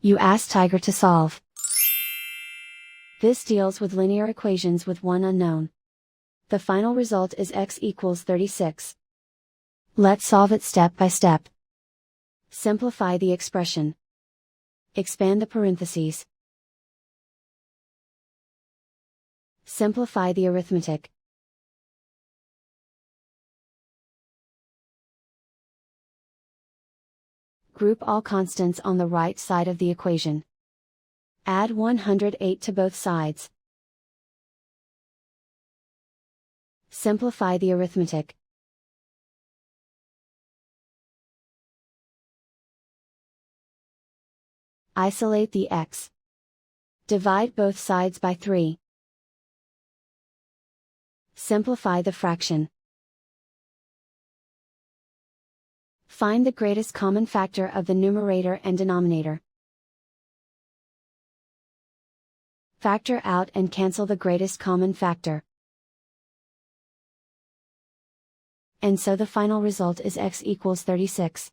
You ask Tiger to solve. This deals with linear equations with one unknown. The final result is x equals 36. Let's solve it step by step. Simplify the expression. Expand the parentheses. Simplify the arithmetic. Group all constants on the right side of the equation. Add 108 to both sides. Simplify the arithmetic. Isolate the x. Divide both sides by 3. Simplify the fraction. Find the greatest common factor of the numerator and denominator. Factor out and cancel the greatest common factor. And so the final result is x equals 36.